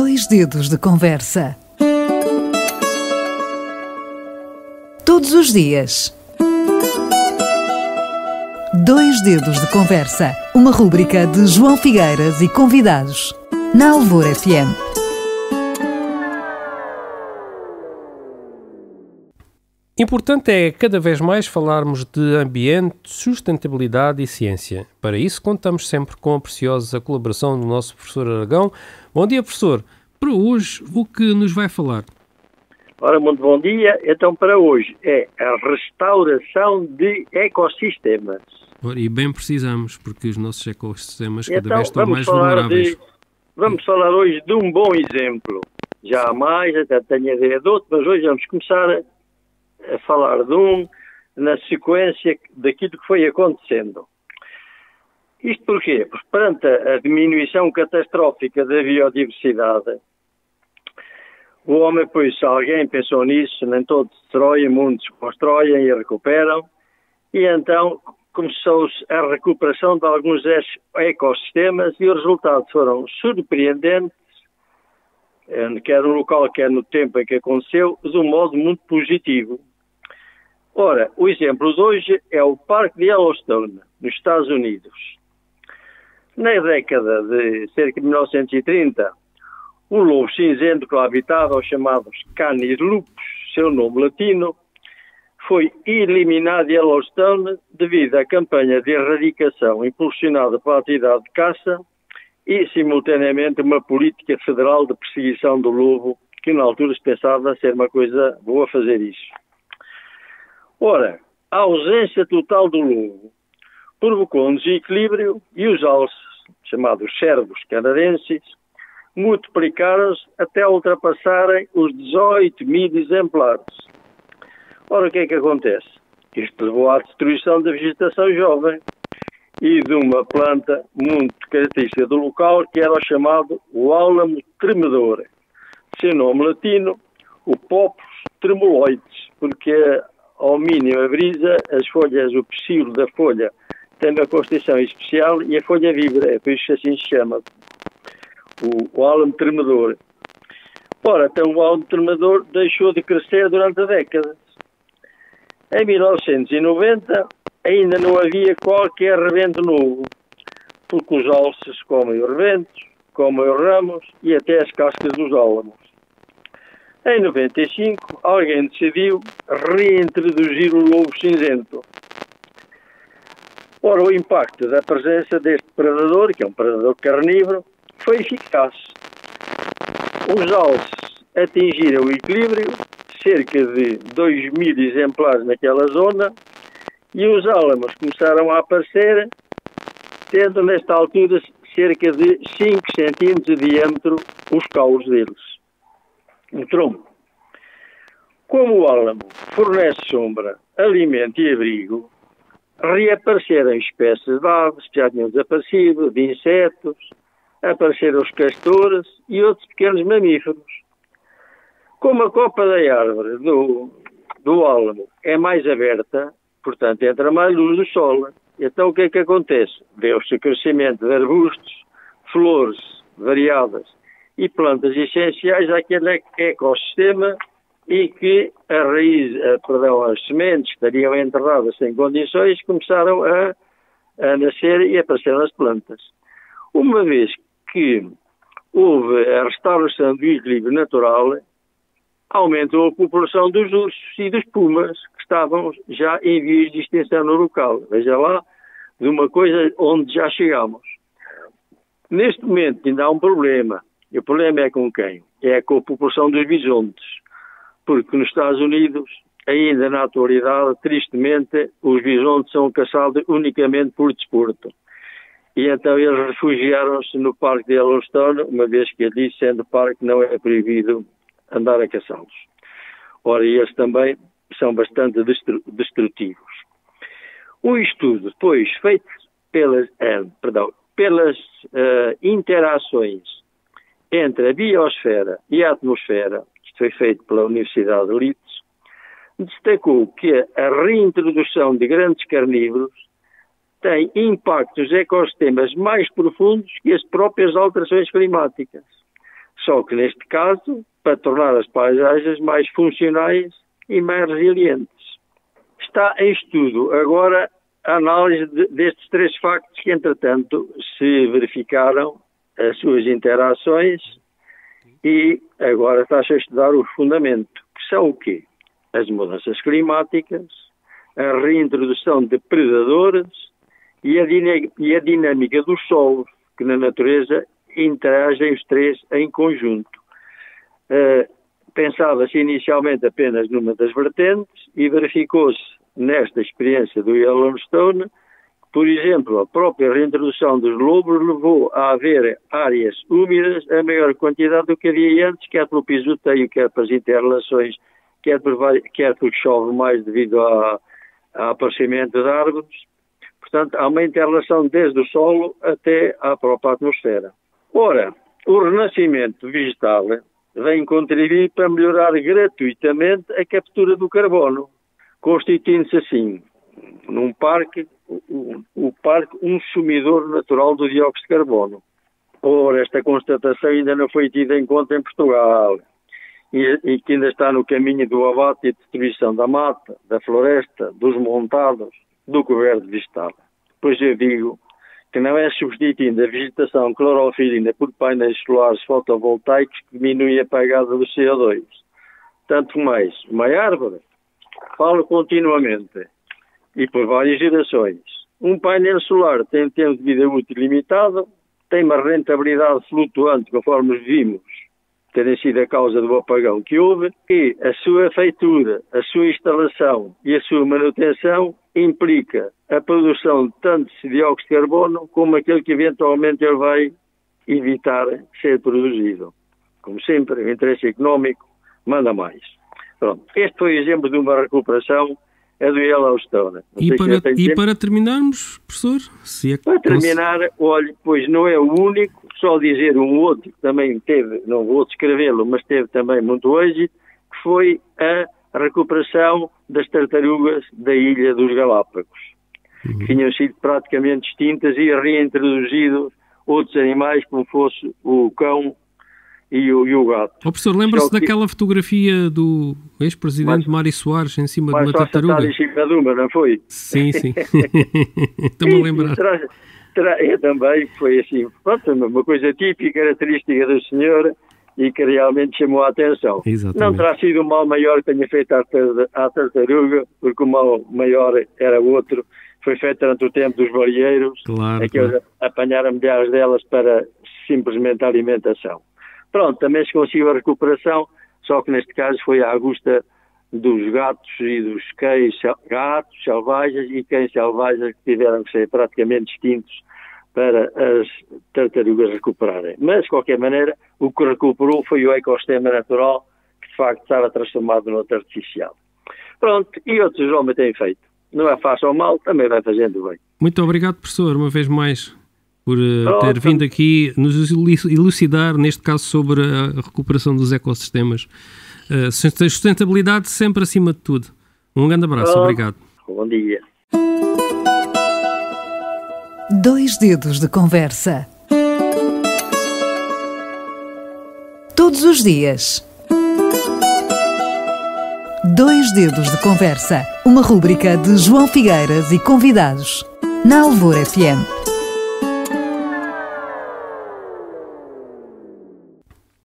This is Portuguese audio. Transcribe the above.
Dois dedos de conversa. Todos os dias. Dois dedos de conversa. Uma rúbrica de João Figueiras e convidados. Na Alvor FM. Importante é cada vez mais falarmos de ambiente, sustentabilidade e ciência. Para isso, contamos sempre com a preciosa colaboração do nosso professor Aragão. Bom dia, professor. Para hoje, o que nos vai falar? Ora, muito bom dia. Então, para hoje é a restauração de ecossistemas. E bem precisamos, porque os nossos ecossistemas cada vez estão mais vulneráveis. Vamos falar hoje de um bom exemplo. Já há mais, até tenho a ideia de outro, mas hoje vamos começar a falar de um na sequência daquilo que foi acontecendo. Isto porquê? Porque perante a diminuição catastrófica da biodiversidade, o homem, pois, se alguém pensou nisso, nem todos destroem, muitos constroem e recuperam, e então começou-se a recuperação de alguns ecossistemas e os resultados foram surpreendentes, quer no local, quer no tempo em que aconteceu, de um modo muito positivo. Ora, o exemplo de hoje é o Parque de Yellowstone, nos Estados Unidos. Na década de cerca de 1930, o lobo cinzento que lá habitava, os chamados Canis lupus, seu nome latino, foi eliminado de Yellowstone devido à campanha de erradicação impulsionada pela atividade de caça e, simultaneamente, uma política federal de perseguição do lobo, que na altura se pensava ser uma coisa boa fazer isso. Ora, a ausência total do lobo provocou um desequilíbrio e os alces, chamados cervos canadenses, multiplicaram-se até ultrapassarem os 18 mil exemplares. Ora, o que é que acontece? Isto levou à destruição da vegetação jovem e de uma planta muito característica do local, que era o chamado o álamo tremedor. Seu nome latino, o Populus tremuloides, porque ao mínimo a brisa, as folhas, o pecíolo da folha tem uma constituição especial e a folha vibra, é por isso que assim se chama, o álamo tremedor. Ora, então o álamo tremedor deixou de crescer durante décadas. Em 1990 ainda não havia qualquer rebento novo, porque os alces comem os rebentos, comem os ramos e até as cascas dos álamos. Em 95, alguém decidiu reintroduzir o lobo cinzento. Ora, o impacto da presença deste predador, que é um predador carnívoro, foi eficaz. Os alces atingiram o equilíbrio, cerca de 2 mil exemplares naquela zona, e os álamos começaram a aparecer, tendo nesta altura cerca de 5 centímetros de diâmetro os caules deles. O tronco. Como o álamo fornece sombra, alimento e abrigo, reapareceram espécies de aves que já tinham desaparecido, de insetos, apareceram os castores e outros pequenos mamíferos. Como a copa da árvore do álamo é mais aberta, portanto entra mais luz do sol, então o que é que acontece? Vê-se o crescimento de arbustos, flores variadas e plantas essenciais àquele ecossistema e que as sementes que estariam enterradas sem condições começaram a nascer e apareceram as plantas. Uma vez que houve a restauração do equilíbrio natural, aumentou a população dos ursos e dos pumas, que estavam já em vias de extinção no local. Veja lá, de uma coisa onde já chegamos. Neste momento ainda há um problema. E o problema é com quem? É com a população dos bisontes. Porque nos Estados Unidos, ainda na atualidade, tristemente, os bisontes são caçados unicamente por desporto. E então eles refugiaram-se no Parque de Yellowstone, uma vez que ali, sendo parque, não é proibido andar a caçá-los. Ora, eles também são bastante destrutivos. Um estudo, depois, feito pelas interações entre a biosfera e a atmosfera, isto foi feito pela Universidade de Leeds, destacou que a reintrodução de grandes carnívoros tem impactos ecossistemas mais profundos que as próprias alterações climáticas. Só que neste caso, para tornar as paisagens mais funcionais e mais resilientes. Está em estudo agora a análise destes 3 factos que, entretanto, se verificaram as suas interações e agora está-se a estudar o fundamento, que são o quê? As mudanças climáticas, a reintrodução de predadores e a dinâmica dos solos, que na natureza interagem os 3 em conjunto. Pensava-se inicialmente apenas numa das vertentes e verificou-se nesta experiência do Yellowstone que, por exemplo, a própria reintrodução dos lobos levou a haver áreas úmidas a maior quantidade do que havia antes, quer pelo pisoteio, quer pelas interrelações, quer porque chove mais devido ao aparecimento de árvores. Portanto, há uma interrelação desde o solo até à própria atmosfera. Ora, o renascimento vegetal vem contribuir para melhorar gratuitamente a captura do carbono, constituindo-se assim, num parque, o parque um sumidor natural do dióxido de carbono. Ora, esta constatação ainda não foi tida em conta em Portugal e que ainda está no caminho do abate e destruição da mata, da floresta, dos montados, do coberto vegetal. Pois eu digo que não é substituindo a vegetação clorofilina por painéis solares fotovoltaicos que diminui a pegada do CO2. Tanto mais, uma árvore, falo continuamente, e por várias gerações. Um painel solar tem um tempo de vida útil limitado, tem uma rentabilidade flutuante, conforme vimos, terem sido a causa do apagão que houve, e a sua feitura, a sua instalação e a sua manutenção implica a produção de tanto dióxido de carbono como aquele que eventualmente ele vai evitar ser produzido. Como sempre, o interesse económico manda mais. Pronto. Este foi o exemplo de uma recuperação do Yellowstone. E para terminarmos, professor? Para terminar, olhe, pois não é o único, só dizer um outro que também teve, não vou descrevê-lo, mas teve também muito êxito, que foi a recuperação das tartarugas da Ilha dos Galápagos, que tinham sido praticamente extintas e reintroduzidos outros animais, como fosse o cão e o gato. Professor, lembra-se daquela fotografia do ex-presidente Mário Soares em cima de uma tartaruga? Em cima de uma, não foi? Sim, sim. Estou-me a lembrar. Eu também, foi assim, pronto, uma coisa típica, característica do senhor e que realmente chamou a atenção. Exatamente. Não terá sido o mal maior que tenha feito à tartaruga, porque o mal maior era outro. Foi feito durante o tempo dos baleeiros, claro, que eles apanharam milhares delas para simplesmente a alimentação. Pronto, também se conseguiu a recuperação, só que neste caso foi à custa dos gatos e dos cães, gatos selvagens e cães selvagens que tiveram que ser praticamente extintos para as tartarugas recuperarem. Mas, de qualquer maneira, o que recuperou foi o ecossistema natural, que de facto estava transformado no outro artificial. Pronto, e outros homens têm feito. Não é fácil ou mal, também vai fazendo bem. Muito obrigado, professor, uma vez mais, por ter vindo aqui nos elucidar, neste caso, sobre a recuperação dos ecossistemas. Sustentabilidade sempre acima de tudo. Um grande abraço, obrigado. Bom dia. 2 dedos de conversa. Todos os dias. 2 dedos de conversa. Uma rúbrica de João Figueiras e convidados. Na Alvor FM.